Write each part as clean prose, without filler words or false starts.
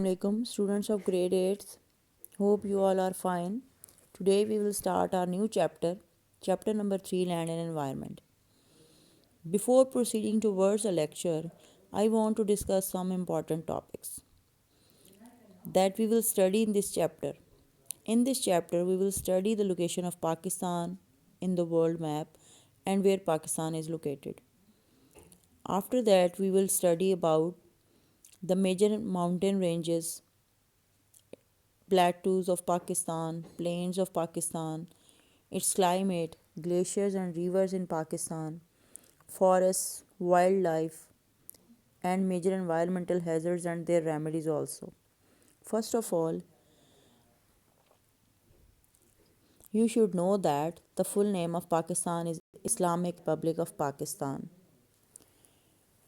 alaikum, students of grade 8th. Hope you all are fine. Today we will start our new chapter number 3, Land and Environment. Before proceeding towards the lecture, I want to discuss some important topics that we will study in this chapter. In this chapter, we will study the location of Pakistan in the world map and where Pakistan is located. After that, we will study about the major mountain ranges, plateaus of Pakistan, plains of Pakistan, its climate, glaciers and rivers in Pakistan, forests, wildlife, and major environmental hazards and their remedies also. First of all, you should know that the full name of Pakistan is Islamic Republic of Pakistan,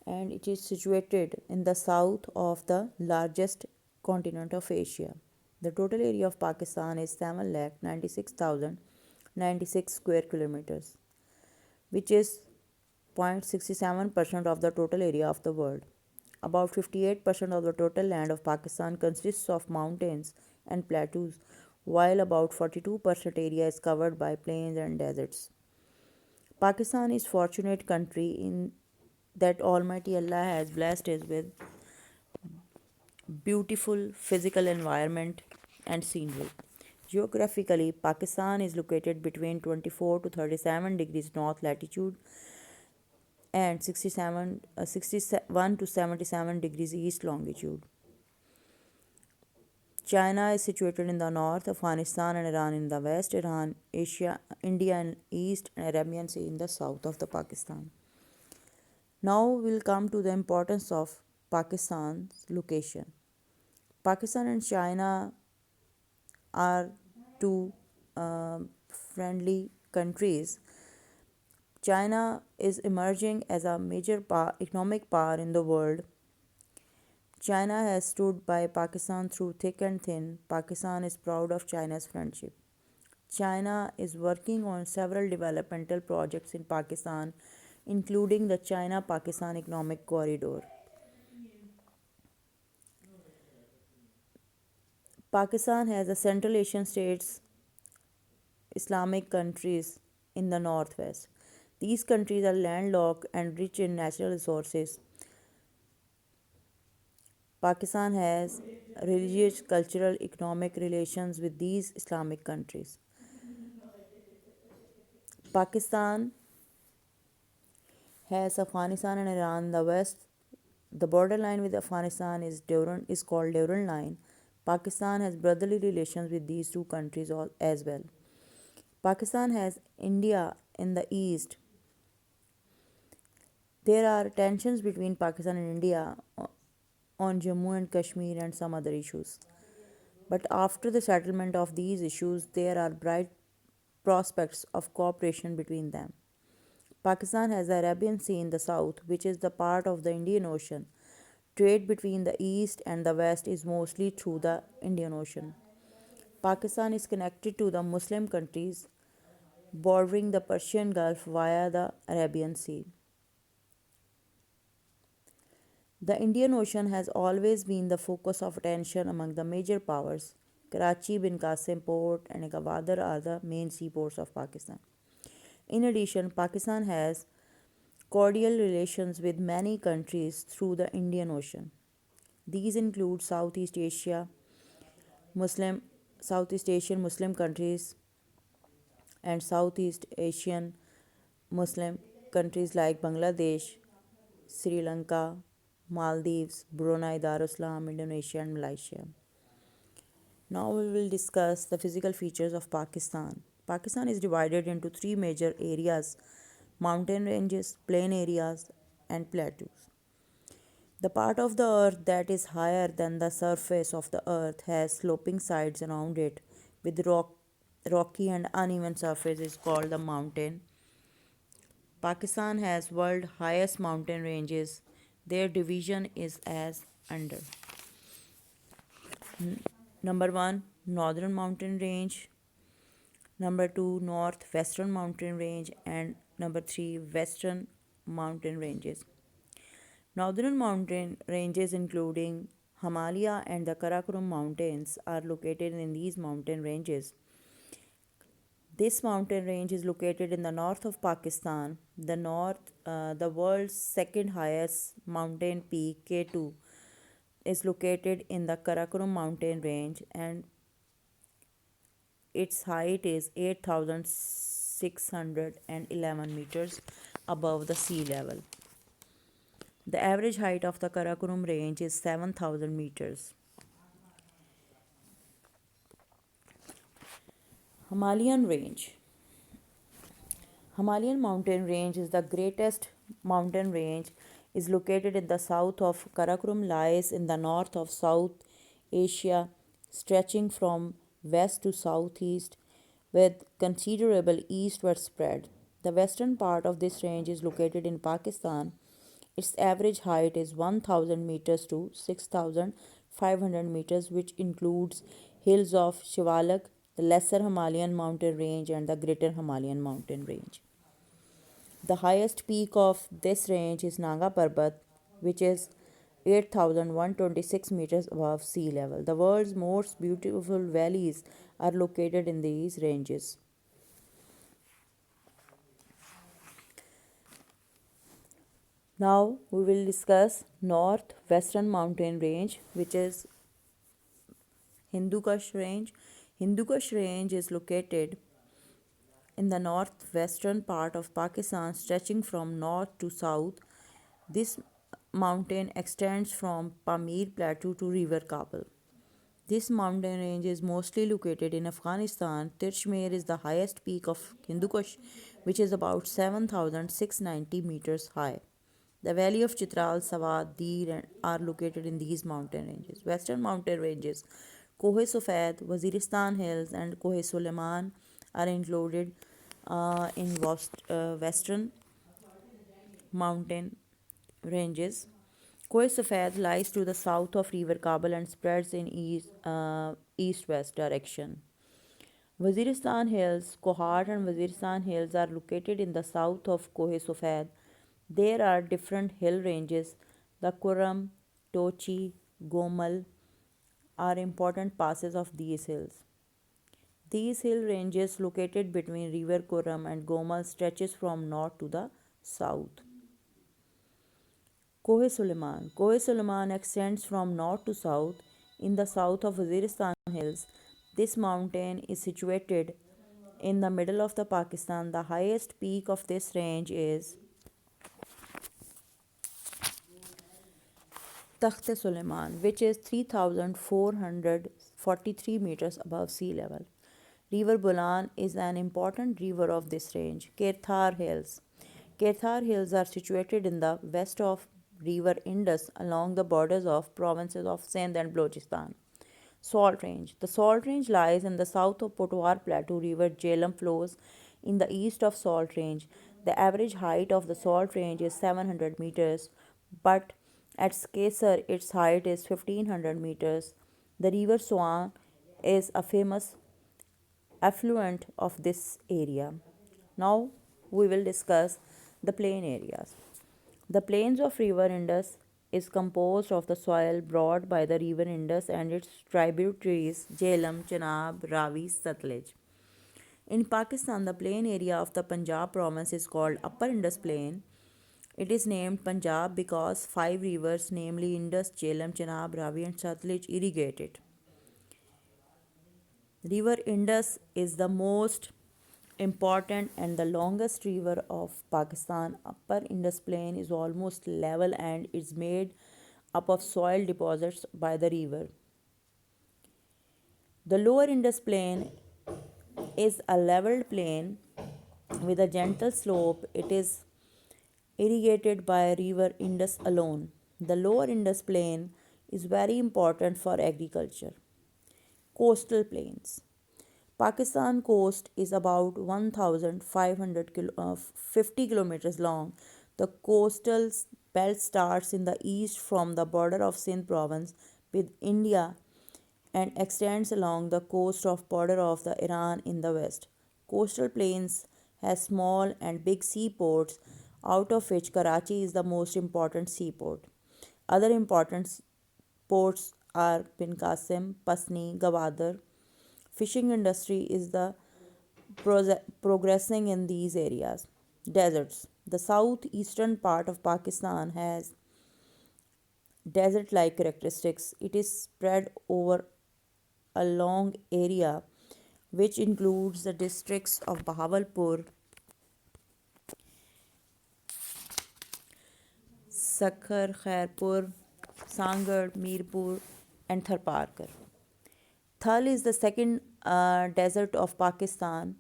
and it is situated in the south of the largest continent of Asia. The total area of Pakistan is 7,96,096 square kilometers, which is 0.67% of the total area of the world. About 58% of the total land of Pakistan consists of mountains and plateaus, while about 42% area is covered by plains and deserts. Pakistan is fortunate country in that Almighty Allah has blessed us with beautiful physical environment and scenery. Geographically, Pakistan is located between 24 to 37 degrees north latitude and 61 to 77 degrees east longitude. China is situated in the north, Afghanistan and Iran in the west, Iran, Asia, India in east, and Arabian Sea in the south of the Pakistan. Now we'll come to the importance of Pakistan's location. Pakistan and China are two friendly countries. China is emerging as a major economic power in the world. China has stood by Pakistan through thick and thin. Pakistan is proud of China's friendship. China is working on several developmental projects in Pakistan, including the China Pakistan Economic Corridor. Pakistan has the Central Asian states, Islamic countries in the northwest. These countries are landlocked and rich in natural resources. Pakistan has religious, cultural, economic relations with these Islamic countries. Pakistan has Afghanistan and Iran in the west. The borderline with Afghanistan is called Durand Line. Pakistan has brotherly relations with these two countries as well. Pakistan has India in the east. There are tensions between Pakistan and India on Jammu and Kashmir and some other issues. But after the settlement of these issues, there are bright prospects of cooperation between them. Pakistan has the Arabian Sea in the south, which is the part of the Indian Ocean. Trade between the east and the west is mostly through the Indian Ocean. Pakistan is connected to the Muslim countries bordering the Persian Gulf via the Arabian Sea. The Indian Ocean has always been the focus of attention among the major powers. Karachi, Bin Qasim Port, and Gwadar are the main seaports of Pakistan. In addition, Pakistan has cordial relations with many countries through the Indian Ocean. These include Muslim, Southeast Asian Muslim countries and Southeast Asian Muslim countries like Bangladesh, Sri Lanka, Maldives, Brunei Darussalam, Indonesia, and Malaysia. Now we will discuss the physical features of Pakistan. Pakistan is divided into three major areas: mountain ranges, plain areas, and plateaus. The part of the earth that is higher than the surface of the earth has sloping sides around it with rocky and uneven surface is called the mountain. Pakistan has world highest mountain ranges. Their division is as under. Number 1, Northern Mountain Range. Number 2, Northwestern Mountain Range. And number 3, Western Mountain Ranges. Northern mountain ranges including Himalaya and the Karakoram mountains are located in these mountain ranges. This mountain range is located in the north of Pakistan. The world's second highest mountain peak, K2, is located in the Karakoram mountain range, and its height is 8,611 meters above the sea level. The average height of the Karakoram range is 7,000 meters. Himalayan range. Himalayan mountain range is the greatest mountain range, is located in the south of Karakoram, lies in the north of South Asia, stretching from west to southeast with considerable eastward spread. The western part of this range is located in Pakistan. Its average height is 1000 meters to 6500 meters, which includes hills of Shivalak, the Lesser Himalayan mountain range, and the Greater Himalayan mountain range. The highest peak of this range is Nanga Parbat, which is 8,126 meters above sea level. The world's most beautiful valleys are located in these ranges. Now we will discuss North Western Mountain Range, which is Hindu Kush Range. Hindu Kush Range is located in the northwestern part of Pakistan, stretching from north to south. This mountain extends from Pamir Plateau to River Kabul. This mountain range is mostly located in Afghanistan. Tirshmer is the highest peak of Hindu Kush, which is about 7,690 meters high. The valley of Chitral, Sawat, Dir are located in these mountain ranges. Western mountain ranges, Kohe Safed, Waziristan Hills, and Kohe Suleiman are included in western mountain ranges. Kohe Safed lies to the south of River Kabul and spreads in east-west direction. Waziristan Hills, Kohat and Waziristan Hills are located in the south of Kohe Safed. There are different hill ranges. The Kurram, Tochi, Gomal are important passes of these hills. These hill ranges located between River Kurram and Gomal stretches from north to the south. Kohe Suleiman. Kohe Suleiman extends from north to south in the south of Waziristan Hills. This mountain is situated in the middle of the Pakistan. The highest peak of this range is Takht Suleiman, which is 3,443 meters above sea level. River Bolan is an important river of this range. Kirthar Hills. Kirthar Hills are situated in the west of River Indus along the borders of provinces of Sindh and Balochistan. Salt Range. The Salt Range lies in the south of Potwar Plateau. River Jhelum flows in the east of Salt Range. The average height of the Salt Range is 700 meters, but at Kesar its height is 1500 meters. The River Swan is a famous affluent of this area. Now we will discuss the plain areas. The plains of River Indus is composed of the soil brought by the River Indus and its tributaries Jhelum, Chenab, Ravi, Satluj. In Pakistan, the plain area of the Punjab province is called Upper Indus Plain. It is named Punjab because 5 rivers, namely Indus, Jhelum, Chenab, Ravi, and Satluj, irrigate it. River Indus is the most important and the longest river of Pakistan. Upper Indus Plain is almost level and is made up of soil deposits by the river. The Lower Indus Plain is a leveled plain with a gentle slope. It is irrigated by River Indus alone. The Lower Indus Plain is very important for agriculture. Coastal plains. Pakistan coast is about 1,550 kilometers long. The coastal belt starts in the east from the border of Sindh province with India and extends along the coast of border of the Iran in the west. Coastal plains has small and big seaports, out of which Karachi is the most important seaport. Other important ports are Bin Qasim, Pasni, Gawadar. Fishing industry is the progressing in these areas. Deserts. The southeastern part of Pakistan has desert like characteristics. It is spread over a long area which includes the districts of Bahawalpur, Sakhar, Khairpur, Sangad, Mirpur, and Tharparkar. Thal is the second desert of Pakistan.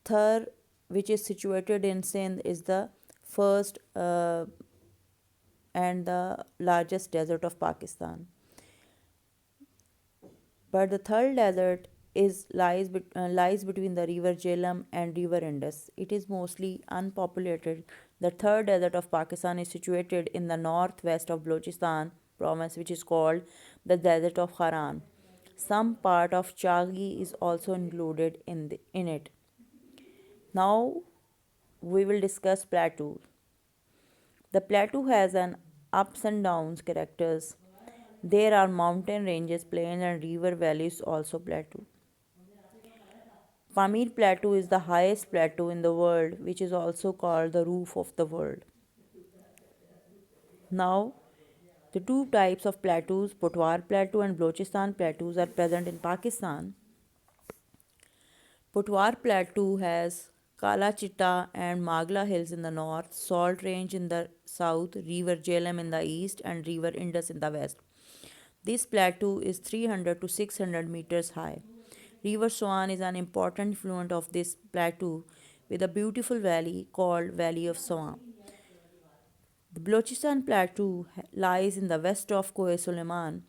Thar, which is situated in Sindh, is the first and the largest desert of Pakistan. But the Thar desert lies between the river Jhelum and river Indus. It is mostly unpopulated. The Thar desert of Pakistan is situated in the northwest of Balochistan province, which is called the desert of Haran. Some part of Chagi is also included in it. Now we will discuss plateaus. The plateau has an ups and downs characters. There are mountain ranges, plains and river valleys also plateau. Pamir Plateau is the highest plateau in the world, which is also called the roof of the world. Now, the two types of plateaus, Potwar Plateau and Balochistan plateaus, are present in Pakistan. Potwar Plateau has Kala Chitta and Magla Hills in the north, Salt Range in the south, River Jhelum in the east, and River Indus in the west. This plateau is 300 to 600 meters high. River Swan is an important affluent of this plateau with a beautiful valley called Valley of Swan. The Balochistan Plateau lies in the west of Koh Suleiman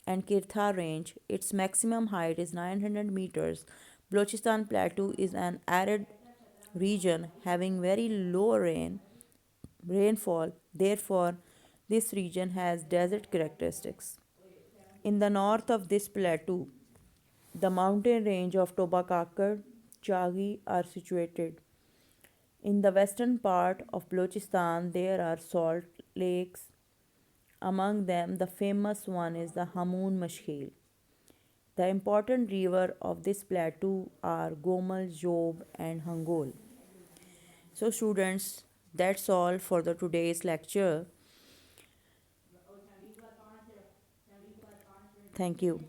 and Kirthar Range. Its maximum height is 900 meters. Balochistan Plateau is an arid region having very low rainfall. Therefore, this region has desert characteristics. In the north of this plateau, the mountain range of Toba Kakar, Chagi are situated. In the western part of Balochistan, there are salt lakes. Among them, the famous one is the Hamoon Mashkhel. The important river of this plateau are Gomal, Job, and Hangol. So, students, that's all for the today's lecture. Thank you.